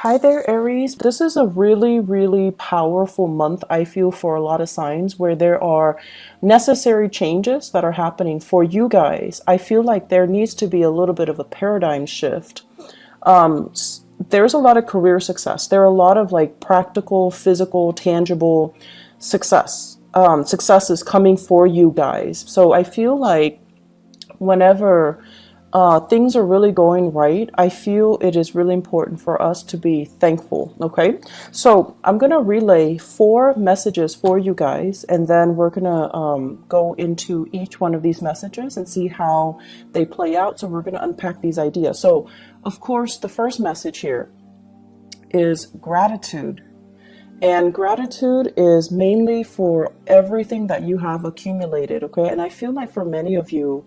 Hi there, Aries. This is a really, really powerful month, I feel, for a lot of signs where there are necessary changes that are happening for you guys. I feel like there needs to be a little bit of a paradigm shift. There's a lot of career success. There are a lot of like practical, physical, tangible successes coming for you guys. So I feel like whenever things are really going right, I feel it is really important for us to be thankful. Okay, so I'm gonna relay 4 messages for you guys, and then we're gonna go into each one of these messages and see how they play out. So we're gonna unpack these ideas. So, of course, the first message here is gratitude. And gratitude is mainly for everything that you have accumulated, okay? And I feel like for many of you,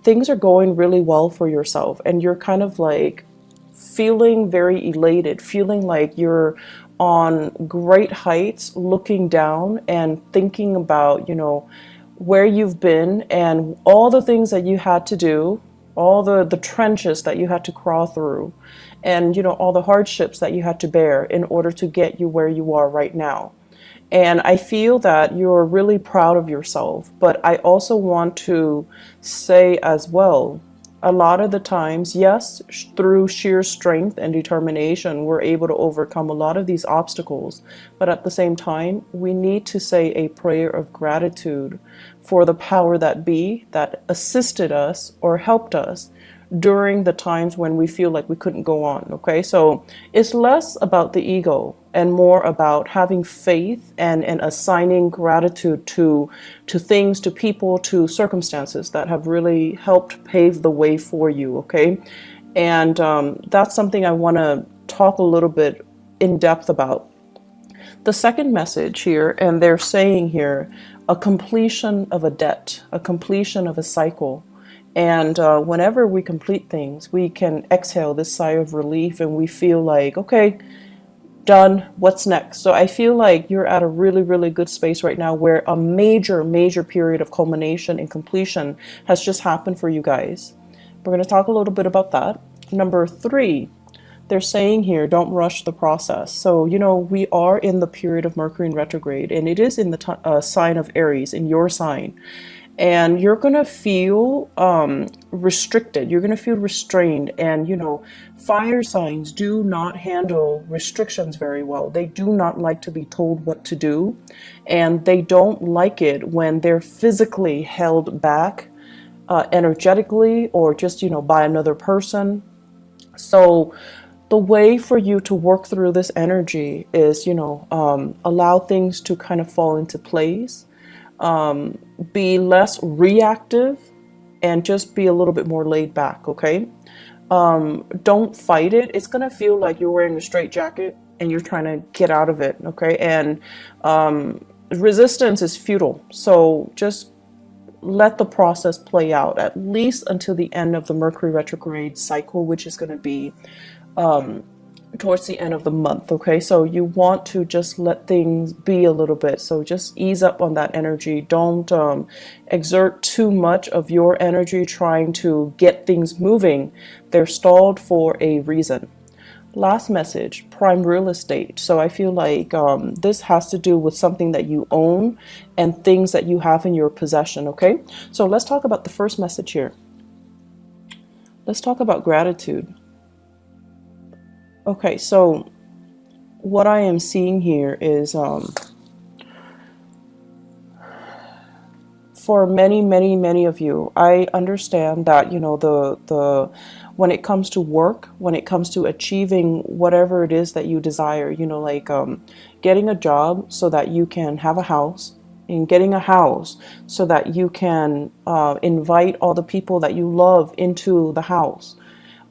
things are going really well for yourself, and you're kind of like feeling very elated, feeling like you're on great heights, looking down and thinking about, where you've been and all the things that you had to do, all the trenches that you had to crawl through, and all the hardships that you had to bear in order to get you where you are right now. And I feel that you're really proud of yourself. But I also want to say as well, a lot of the times, yes, through sheer strength and determination, we're able to overcome a lot of these obstacles. But at the same time, we need to say a prayer of gratitude for the power that be that assisted us or helped us during the times when we feel like we couldn't go on. Okay, so it's less about the ego and more about having faith and assigning gratitude to things, to people, to circumstances that have really helped pave the way for you. Okay, and that's something I want to talk a little bit in depth about. The second message here, and they're saying here, a completion of a debt, a completion of a cycle. And whenever we complete things, we can exhale this sigh of relief and we feel like, okay, done, what's next? So I feel like you're at a really, really good space right now where a major, major period of culmination and completion has just happened for you guys. We're going to talk a little bit about that. Number 3, they're saying here, don't rush the process. So, we are in the period of Mercury in retrograde, and it is in the sign of Aries, in your sign. And you're going to feel restricted. You're going to feel restrained. And, fire signs do not handle restrictions very well. They do not like to be told what to do. And they don't like it when they're physically held back energetically or just, by another person. So the way for you to work through this energy is, allow things to kind of fall into place. Be less reactive and just be a little bit more laid back, okay? Don't fight it. It's gonna feel like you're wearing a straitjacket and you're trying to get out of it, okay? And resistance is futile. So just let the process play out, at least until the end of the Mercury retrograde cycle, which is going to be towards the end of the month. Okay, so you want to just let things be a little bit. So just ease up on that energy. Don't exert too much of your energy trying to get things moving. They're stalled for a reason. Last message, prime real estate. So I feel like this has to do with something that you own and things that you have in your possession. Okay, so let's talk about the first message here. Let's talk about gratitude. Okay, so what I am seeing here is for many, many, many of you, I understand that, the when it comes to work, when it comes to achieving whatever it is that you desire, like getting a job so that you can have a house, and getting a house so that you can invite all the people that you love into the house.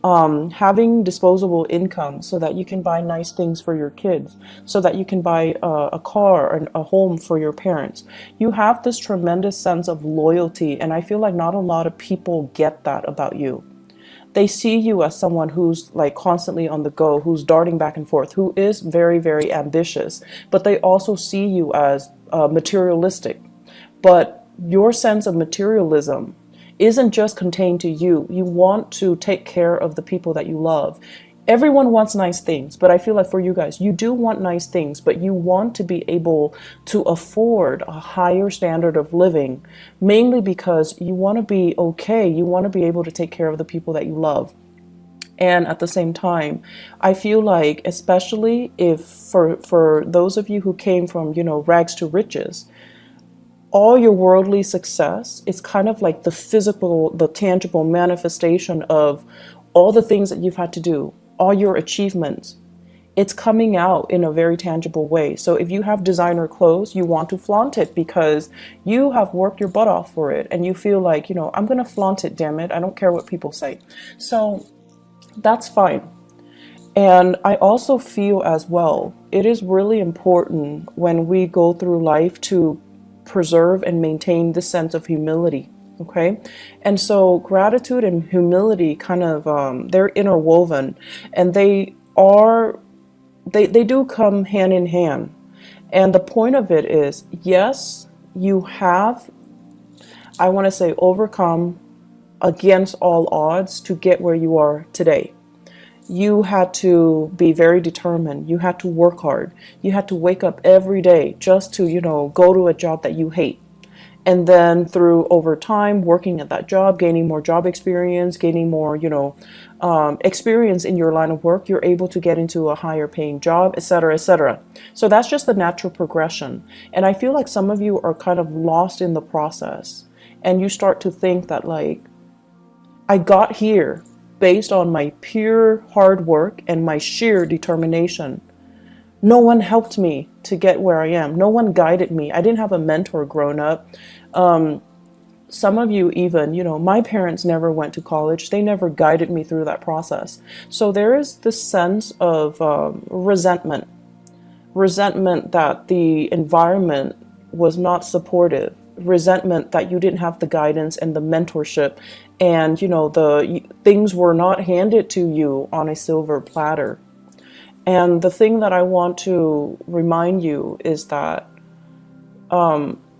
Having disposable income so that you can buy nice things for your kids, so that you can buy a car and a home for your parents. You have this tremendous sense of loyalty, and I feel like not a lot of people get that about you. They see you as someone who's like constantly on the go, who's darting back and forth, who is very, very ambitious, but they also see you as materialistic. But your sense of materialism isn't just contained to you. You want to take care of the people that you love. Everyone wants nice things, but I feel like for you guys, you do want nice things, but you want to be able to afford a higher standard of living, mainly because you want to be okay. You want to be able to take care of the people that you love. And at the same time, I feel like, especially if for those of you who came from, rags to riches, all your worldly success is kind of like the physical, the tangible manifestation of all the things that you've had to do, all your achievements. It's coming out in a very tangible way. So if you have designer clothes, you want to flaunt it because you have worked your butt off for it and you feel like, I'm going to flaunt it, damn it. I don't care what people say. So that's fine. And I also feel as well, it is really important when we go through life to preserve and maintain this sense of humility. Okay. And so gratitude and humility kind of, they're interwoven, and they do come hand in hand. And the point of it is, yes, you have, I want to say, overcome against all odds to get where you are today. You had to be very determined. You had to work hard. You had to wake up every day just to, go to a job that you hate. And then through over time, working at that job, gaining more job experience, gaining more, experience in your line of work, you're able to get into a higher paying job, et cetera, et cetera. So that's just the natural progression. And I feel like some of you are kind of lost in the process. And you start to think that, like, I got here based on my pure hard work and my sheer determination. No one helped me to get where I am. No one guided me. I didn't have a mentor growing up. Some of you even, my parents never went to college. They never guided me through that process. So there is this sense of resentment that the environment was not supportive, resentment that you didn't have the guidance and the mentorship, and the things were not handed to you on a silver platter. And the thing that I want to remind you is that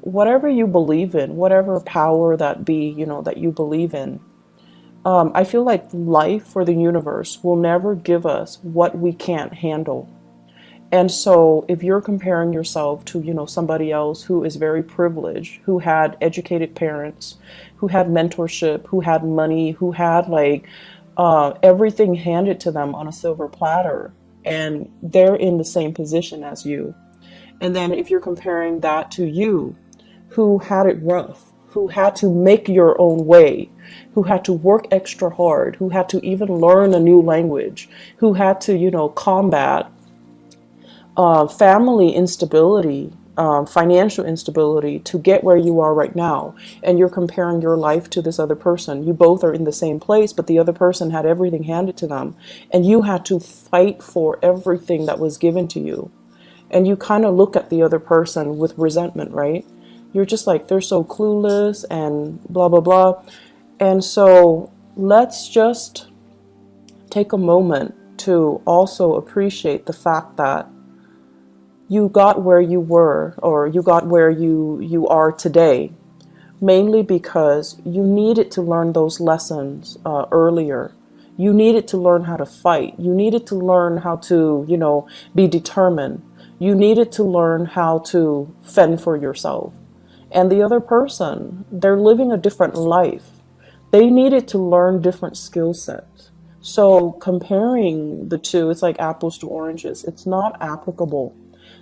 whatever you believe in, whatever power that be, that you believe in, I feel like life or the universe will never give us what we can't handle. And so if you're comparing yourself to, somebody else who is very privileged, who had educated parents, who had mentorship, who had money, who had everything handed to them on a silver platter, and they're in the same position as you. And then if you're comparing that to you, who had it rough, who had to make your own way, who had to work extra hard, who had to even learn a new language, who had to, combat family instability, financial instability to get where you are right now. And you're comparing your life to this other person. You both are in the same place, but the other person had everything handed to them. And you had to fight for everything that was given to you. And you kind of look at the other person with resentment, right? You're just like, they're so clueless and blah, blah, blah. And so let's just take a moment to also appreciate the fact that you got where you were, or you got where you are today, mainly because you needed to learn those lessons earlier. You needed to learn how to fight. You needed to learn how to, be determined. You needed to learn how to fend for yourself. And the other person, they're living a different life. They needed to learn different skill sets. So comparing the two, it's like apples to oranges. It's not applicable.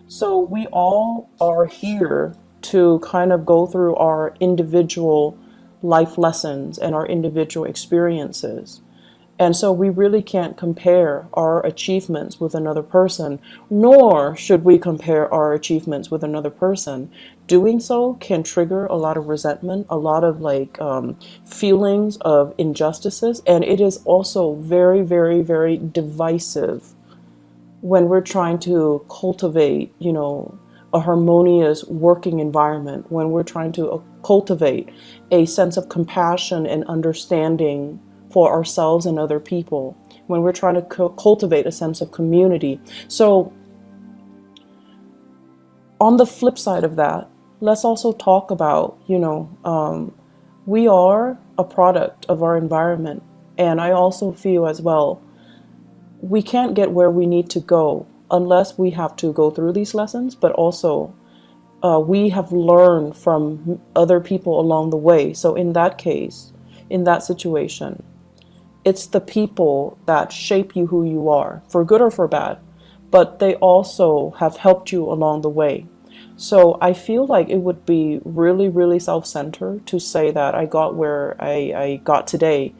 So we all are here to kind of go through our individual life lessons and our individual experiences. And so we really can't compare our achievements with another person, nor should we compare our achievements with another person. Doing so can trigger a lot of resentment, a lot of feelings of injustices. And it is also very, very, very divisive when we're trying to cultivate, a harmonious working environment, when we're trying to cultivate a sense of compassion and understanding for ourselves and other people, when we're trying to cultivate a sense of community. So on the flip side of that, let's also talk about, we are a product of our environment. And I also feel as well, we can't get where we need to go unless we have to go through these lessons, but also we have learned from other people along the way. So in that case, in that situation, it's the people that shape you who you are, for good or for bad, but they also have helped you along the way. So I feel like it would be really, really self-centered to say that I got where I got today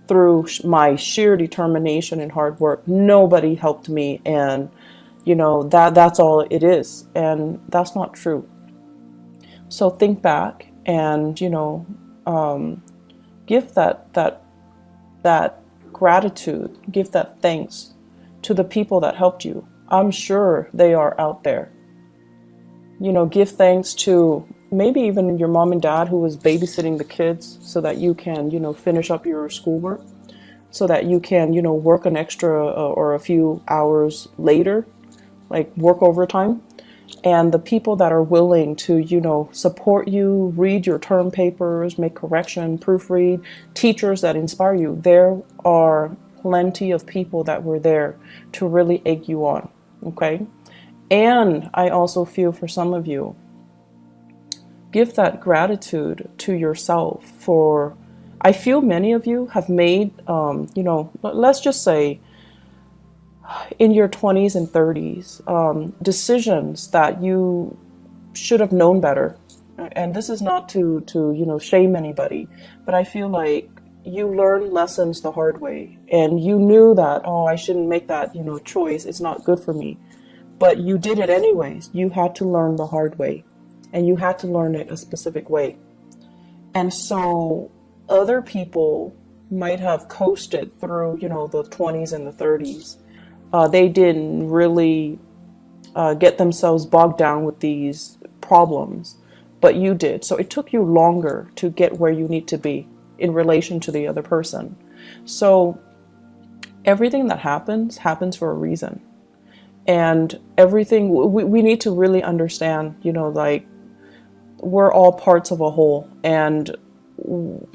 through my sheer determination and hard work. Nobody helped me, and that's all it is, and that's not true. So think back and give that gratitude, give that thanks to the people that helped you. I'm sure they are out there. Give thanks to maybe even your mom and dad who was babysitting the kids so that you can, finish up your schoolwork, so that you can, work an extra or a few hours later, like work overtime. And the people that are willing to, support you, read your term papers, make correction, proofread, teachers that inspire you. There are plenty of people that were there to really egg you on, okay? And I also feel for some of you, give that gratitude to yourself for, I feel many of you have made, let's just say in your 20s and 30s, decisions that you should have known better. And this is not to shame anybody, but I feel like you learned lessons the hard way, and you knew that, oh, I shouldn't make that, choice. It's not good for me. But you did it anyways. You had to learn the hard way, and you had to learn it a specific way. And so other people might have coasted through, the 20s and the 30s. They didn't really get themselves bogged down with these problems, but you did. So it took you longer to get where you need to be in relation to the other person. So everything that happens for a reason. And everything, we need to really understand, like, we're all parts of a whole. And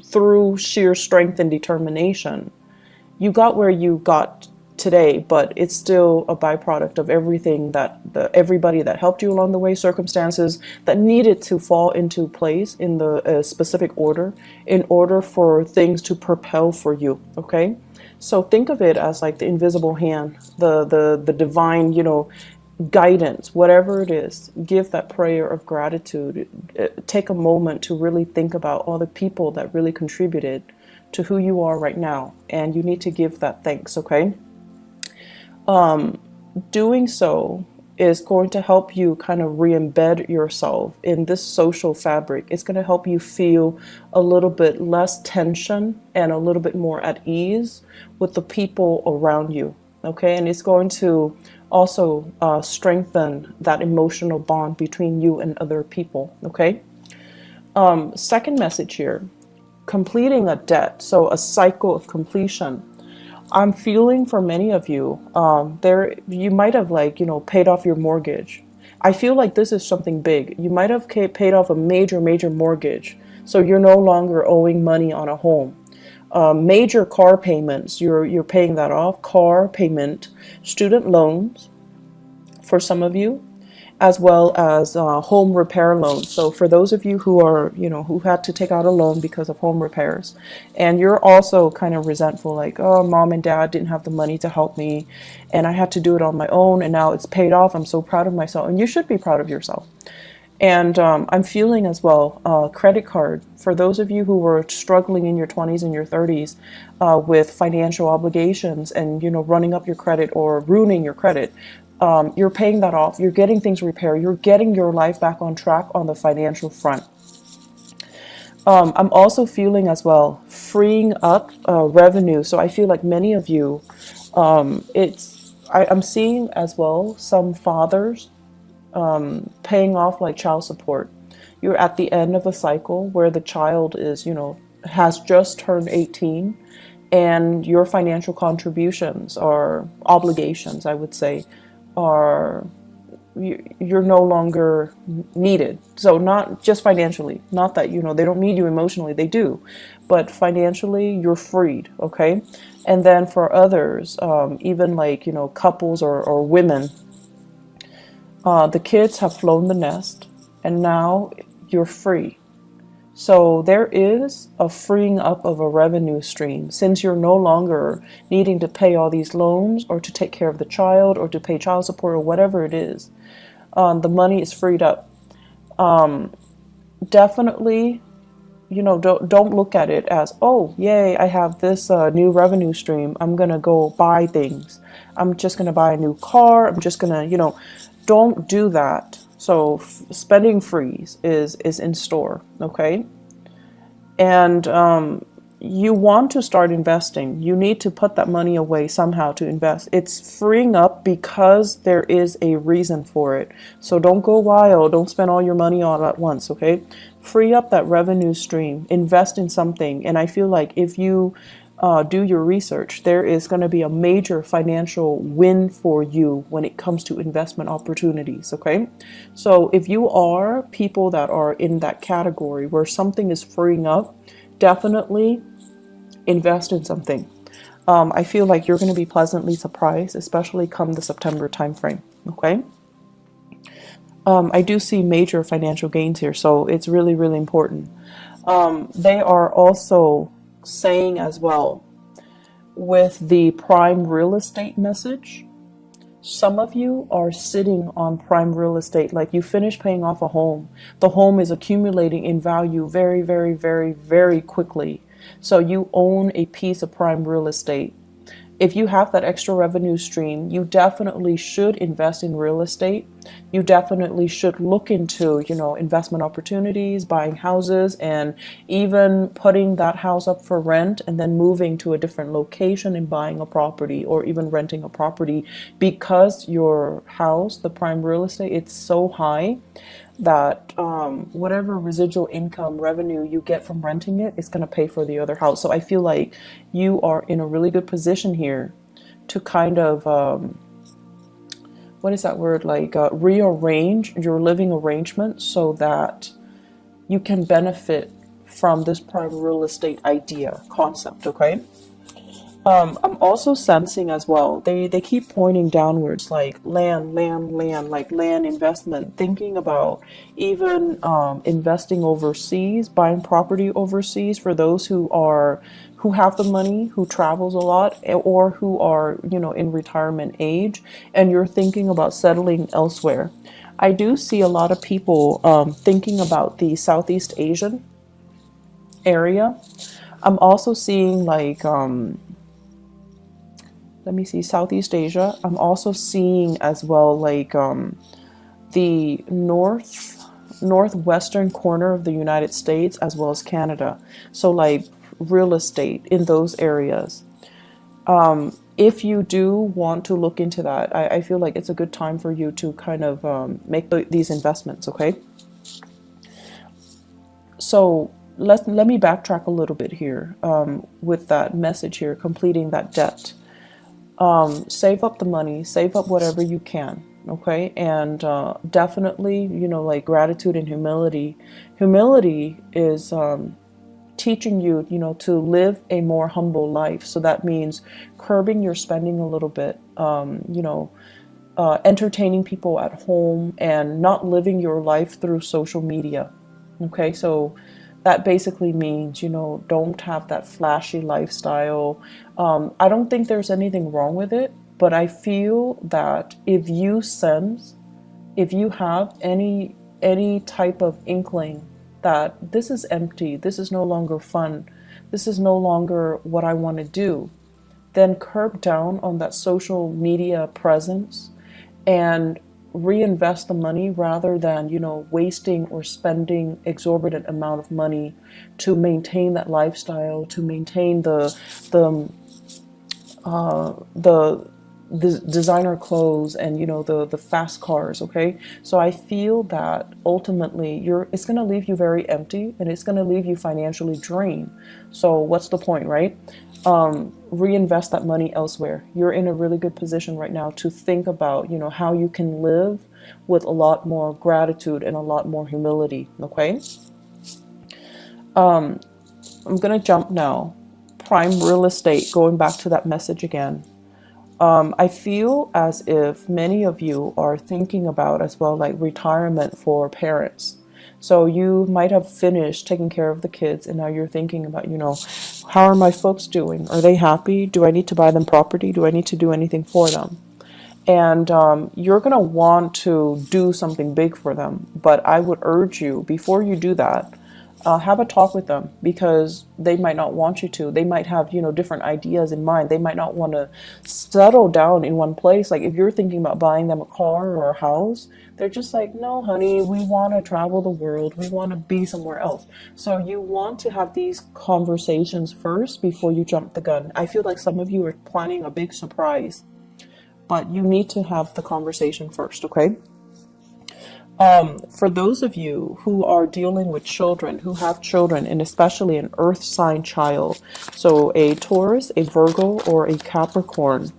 through sheer strength and determination, you got where you got today, but it's still a byproduct of everything that everybody that helped you along the way, circumstances that needed to fall into place in the specific order in order for things to propel for you, okay? So think of it as like the invisible hand, the divine, guidance, whatever it is. Give that prayer of gratitude. Take a moment to really think about all the people that really contributed to who you are right now, and you need to give that thanks, okay? Doing so is going to help you kind of re-embed yourself in this social fabric. It's going to help you feel a little bit less tension and a little bit more at ease with the people around you, okay? And it's going to also strengthen that emotional bond between you and other people, okay? Second message here, completing a debt, so a cycle of completion. I'm feeling for many of you, you might have paid off your mortgage. I feel like this is something big. You might have paid off a major mortgage, so you're no longer owing money on a home. Major car payments, you're paying that off. Car payment, student loans for some of you, as well as home repair loans. So for those of you who are, who had to take out a loan because of home repairs, and you're also kind of resentful, like, oh, mom and dad didn't have the money to help me, and I had to do it on my own, and now it's paid off. I'm so proud of myself, and you should be proud of yourself. And I'm feeling as well, credit card, for those of you who were struggling in your 20s and your 30s with financial obligations and, running up your credit or ruining your credit. You're paying that off. You're getting things repaired. You're getting your life back on track on the financial front. I'm also feeling as well freeing up revenue. So I feel like many of you, I'm seeing as well some fathers paying off like child support. You're at the end of a cycle where the child is, has just turned 18, and your financial contributions or obligations, I would say, you're no longer needed. So not just financially, not that, they don't need you emotionally, they do, but financially you're freed, okay? And then for others, even like, couples or women, the kids have flown the nest and now you're free. So there is a freeing up of a revenue stream since you're no longer needing to pay all these loans or to take care of the child or to pay child support or whatever it is. The money is freed up. Definitely, don't look at it as, oh, yay, I have this new revenue stream. I'm going to go buy things. I'm just going to buy a new car. I'm just going to, don't do that. So spending freeze is in store, okay? And you want to start investing. You need to put that money away somehow to invest. It's freeing up because there is a reason for it. So don't go wild. Don't spend all your money all at once, okay? Free up that revenue stream. Invest in something. And I feel like if you do your research, there is going to be a major financial win for you when it comes to investment opportunities, okay? So if you are people that are in that category where something is freeing up, definitely invest in something. I feel like you're going to be pleasantly surprised, especially come the September timeframe, okay? I do see major financial gains here, so it's really, really important. They are also saying as well with the prime real estate message, some of you are sitting on prime real estate, like you finished paying off a home. The home is accumulating in value very, very, very, very quickly. So you own a piece of prime real estate. If you have that extra revenue stream, you definitely should invest in real estate. You definitely should look into, investment opportunities, buying houses, and even putting that house up for rent and then moving to a different location and buying a property or even renting a property, because your house, the prime real estate, it's so high that whatever residual income revenue you get from renting it is going to pay for the other house. So I feel like you are in a really good position here to kind of, what is that word, like rearrange your living arrangement so that you can benefit from this prime real estate idea concept, okay? I'm also sensing as well, they keep pointing downwards, like land, like land investment, thinking about even investing overseas, buying property overseas for those who have the money, who travels a lot, or who are, in retirement age, and you're thinking about settling elsewhere. I do see a lot of people thinking about the Southeast Asian area. I'm also seeing like, let me see, Southeast Asia. I'm also seeing as well like the northwestern corner of the United States as well as Canada. So like real estate in those areas. If you do want to look into that, I feel like it's a good time for you to kind of make these investments, okay? So let me backtrack a little bit here with that message here, completing that debt. Save up the money, save up whatever you can, okay? And definitely, like gratitude and humility. Humility is teaching you, to live a more humble life. So that means curbing your spending a little bit, entertaining people at home and not living your life through social media, okay? So that basically means, don't have that flashy lifestyle. I don't think there's anything wrong with it, but I feel that if you have any type of inkling that this is empty, this is no longer fun, this is no longer what I want to do, then curb down on that social media presence and reinvest the money rather than, wasting or spending exorbitant amount of money to maintain that lifestyle, to maintain the designer clothes and the fast cars, okay? So I feel that ultimately it's going to leave you very empty and it's going to leave you financially drained. So what's the point, right? Reinvest that money elsewhere. You're in a really good position right now to think about, how you can live with a lot more gratitude and a lot more humility, okay? I'm going to jump now. Prime real estate, going back to that message again. I feel as if many of you are thinking about as well, like retirement for parents. So you might have finished taking care of the kids and now you're thinking about, how are my folks doing? Are they happy? Do I need to buy them property? Do I need to do anything for them? And you're going to want to do something big for them. But I would urge you, before you do that, have a talk with them, because they might not want you to. They might have, different ideas in mind. They might not want to settle down in one place. Like if you're thinking about buying them a car or a house, they're just like, no, honey, we want to travel the world. We want to be somewhere else. So you want to have these conversations first before you jump the gun. I feel like some of you are planning a big surprise, but you need to have the conversation first, okay? For those of you who are dealing with children, who have children, and especially an earth sign child, so a Taurus, a Virgo, or a Capricorn,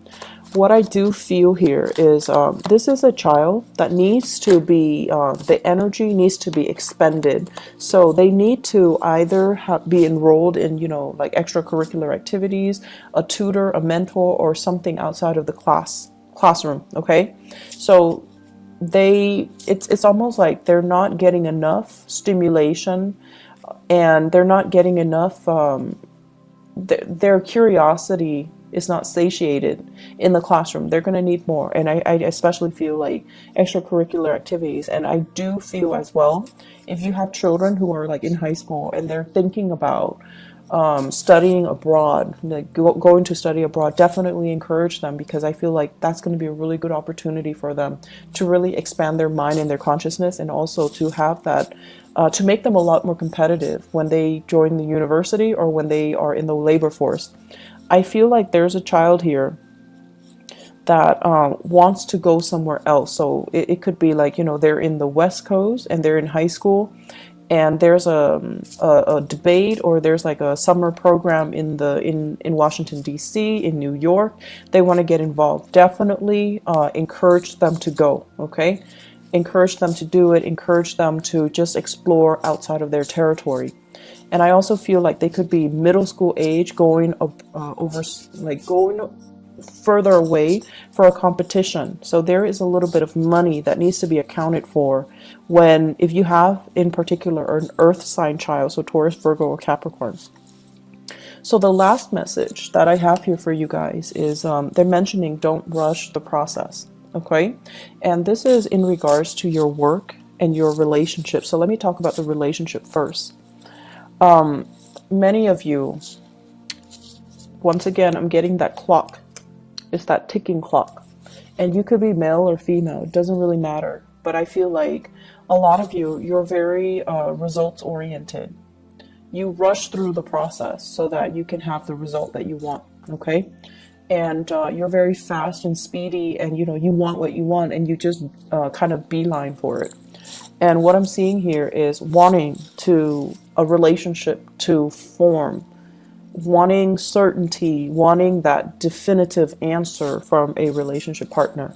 what I do feel here is this is a child that needs to be, the energy needs to be expended. So they need to either be enrolled in, like extracurricular activities, a tutor, a mentor, or something outside of the classroom, okay? So it's almost like they're not getting enough stimulation, and they're not getting enough their curiosity is not satiated in the classroom. They're going to need more. And I especially feel like extracurricular activities. And I do feel as well, if you have children who are like in high school and they're thinking about studying abroad, like going to study abroad, definitely encourage them, because I feel like that's going to be a really good opportunity for them to really expand their mind and their consciousness, and also to have that to make them a lot more competitive when they join the university or when they are in the labor force. I feel like there's a child here that wants to go somewhere else. So it could be like, they're in the West Coast and they're in high school, and there's a debate, or there's like a summer program in Washington, D.C., in New York. They want to get involved. Definitely encourage them to go, okay? Encourage them to do it. Encourage them to just explore outside of their territory. And I also feel like they could be middle school age, going going further away for a competition. So there is a little bit of money that needs to be accounted for if you have in particular an earth sign child, so Taurus, Virgo, or Capricorn. So the last message that I have here for you guys is they're mentioning don't rush the process, okay? And this is in regards to your work and your relationship. So let me talk about the relationship first. Many of you, once again, I'm getting that clock. It's that ticking clock. And you could be male or female. It doesn't really matter. But I feel like a lot of you're very results oriented. You rush through the process so that you can have the result that you want. Okay? And you're very fast and speedy, and you want what you want, and you just kind of beeline for it. And what I'm seeing here is wanting a relationship to form, wanting certainty, wanting that definitive answer from a relationship partner.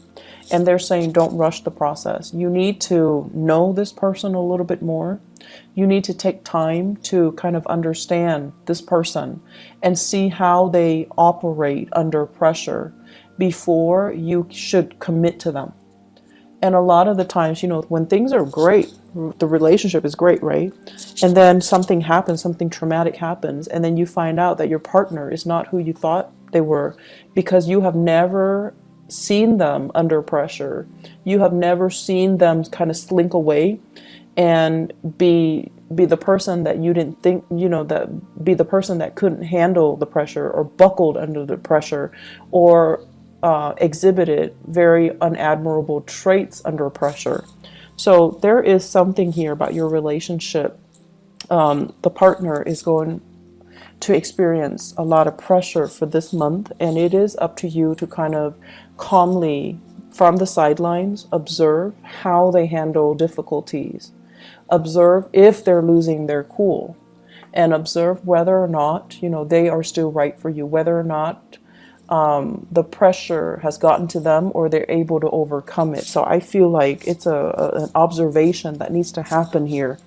And they're saying don't rush the process. You need to know this person a little bit more. You need to take time to kind of understand this person and see how they operate under pressure before you should commit to them. And a lot of the times, when things are great, the relationship is great, right? And then something happens, something traumatic happens, and then you find out that your partner is not who you thought they were, because you have never seen them under pressure. You have never seen them kind of slink away and be the person that you didn't think, that be the person that couldn't handle the pressure, or buckled under the pressure, or exhibited very unadmirable traits under pressure. So there is something here about your relationship. The partner is going to experience a lot of pressure for this month, and it is up to you to kind of calmly, from the sidelines, observe how they handle difficulties. Observe if they're losing their cool, and observe whether or not, they are still right for you, whether or not the pressure has gotten to them, or they're able to overcome it. So I feel like it's an observation that needs to happen here.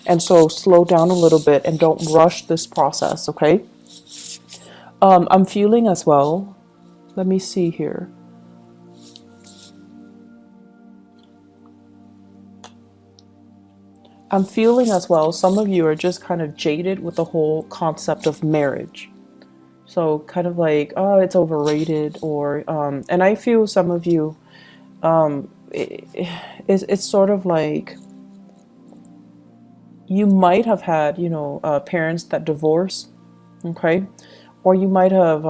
And so slow down a little bit and don't rush this process, okay? I'm feeling as well. Let me see here. I'm feeling as well, some of you are just kind of jaded with the whole concept of marriage. So kind of like, oh, it's overrated, or, and I feel some of you, it's sort of like you might have had, parents that divorce, okay? Or you might have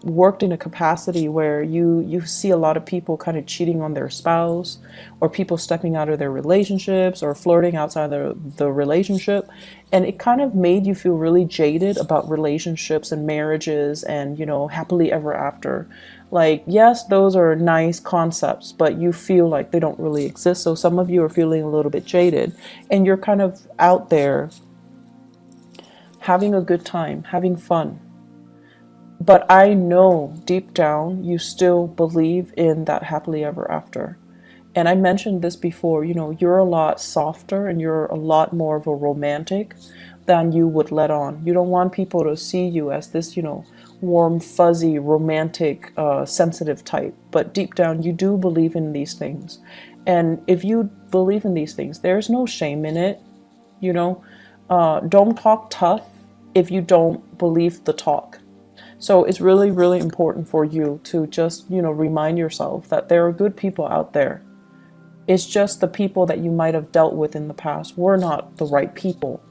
worked in a capacity where you see a lot of people kind of cheating on their spouse, or people stepping out of their relationships, or flirting outside the relationship. And it kind of made you feel really jaded about relationships and marriages and, happily ever after. Like, yes, those are nice concepts, but you feel like they don't really exist. So some of you are feeling a little bit jaded, and you're kind of out there having a good time, having fun. But I know deep down you still believe in that happily ever after. And I mentioned this before, you're a lot softer and you're a lot more of a romantic than you would let on. You don't want people to see you as this, warm, fuzzy, romantic, sensitive type. But deep down, you do believe in these things. And if you believe in these things, there's no shame in it. Don't talk tough if you don't believe the talk. So it's really, really important for you to just, remind yourself that there are good people out there. It's just the people that you might have dealt with in the past were not the right people.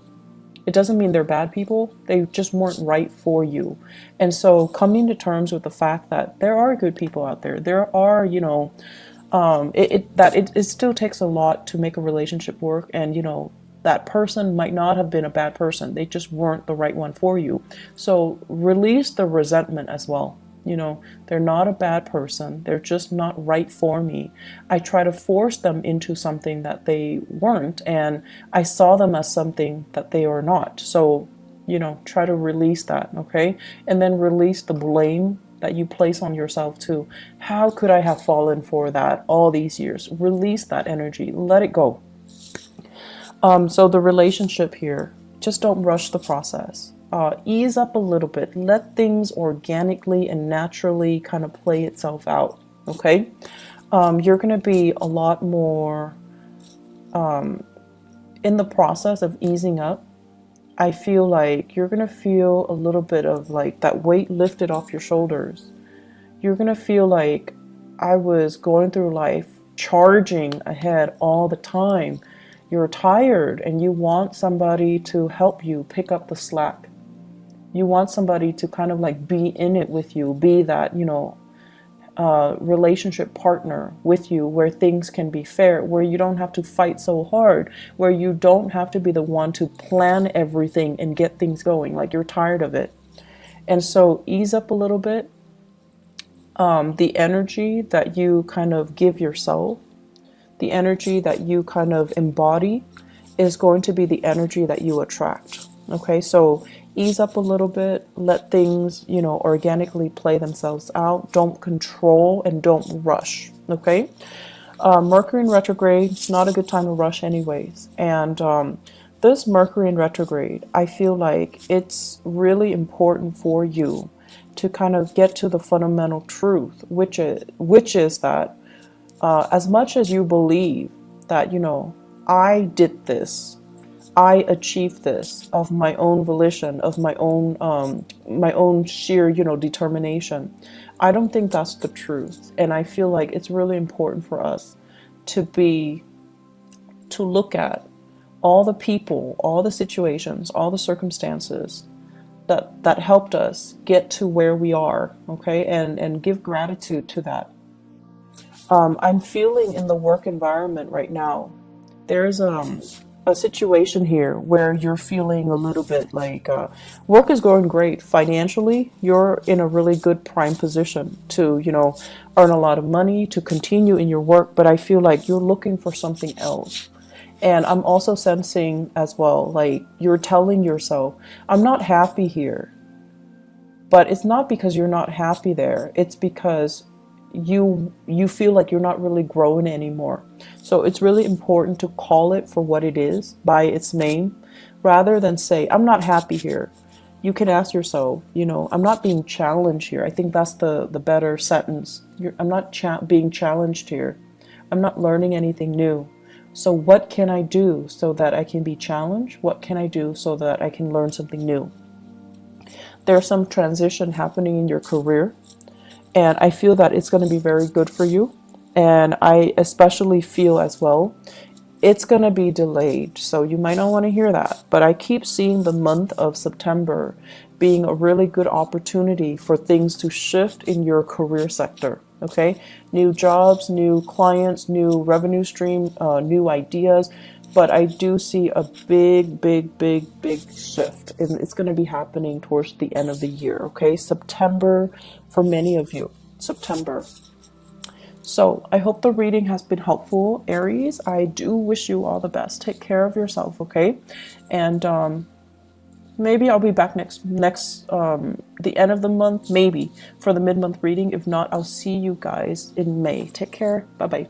It doesn't mean they're bad people. They just weren't right for you. And so coming to terms with the fact that there are good people out there. There are, it still takes a lot to make a relationship work. And, that person might not have been a bad person. They just weren't the right one for you. So release the resentment as well. They're not a bad person. They're just not right for me. I try to force them into something that they weren't, and I saw them as something that they are not. So, try to release that, okay? And then release the blame that you place on yourself too. How could I have fallen for that all these years? Release that energy. Let it go. So the relationship here, just don't rush the process. Ease up a little bit. Let things organically and naturally kind of play itself out. Okay? You're going to be a lot more in the process of easing up. I feel like you're going to feel a little bit of like that weight lifted off your shoulders. You're going to feel like I was going through life charging ahead all the time. You're tired and you want somebody to help you pick up the slack. You want somebody to kind of like be in it with you, be that, relationship partner with you, where things can be fair, where you don't have to fight so hard, where you don't have to be the one to plan everything and get things going. Like, you're tired of it. And so ease up a little bit. The energy that you kind of give yourself, the energy that you kind of embody, is going to be the energy that you attract. Okay, so ease up a little bit, let things, organically play themselves out. Don't control and don't rush. Okay, Mercury in retrograde, not a good time to rush anyways. And this Mercury in retrograde, I feel like it's really important for you to kind of get to the fundamental truth, which is that as much as you believe that, I did this, I achieved this of my own volition, of my own sheer, determination. I don't think that's the truth. And I feel like it's really important for us to look at all the people, all the situations, all the circumstances that helped us get to where we are, okay? And give gratitude to that. I'm feeling in the work environment right now, there's a situation here where you're feeling a little bit like work is going great financially. You're in a really good prime position to, earn a lot of money, to continue in your work. But I feel like you're looking for something else. And I'm also sensing as well, like, you're telling yourself, I'm not happy here, But it's not because you're not happy there. It's because you feel like you're not really growing anymore. So it's really important to call it for what it is, by its name, rather than say, I'm not happy here. You can ask yourself, I'm not being challenged here. I think that's the better sentence. I'm not being challenged here. I'm not learning anything new. So what can I do so that I can be challenged? What can I do so that I can learn something new? There's some transition happening in your career, and I feel that it's going to be very good for you. And I especially feel as well, it's going to be delayed. So you might not want to hear that, but I keep seeing the month of September being a really good opportunity for things to shift in your career sector. Okay, new jobs, new clients, new revenue stream, new ideas. But I do see a big, big, big, big shift, and it's going to be happening towards the end of the year. Okay, September for many of you. September. So I hope the reading has been helpful, Aries. I do wish you all the best. Take care of yourself, okay? And maybe I'll be back next the end of the month, maybe for the mid-month reading. If not, I'll see you guys in May. Take care. Bye bye.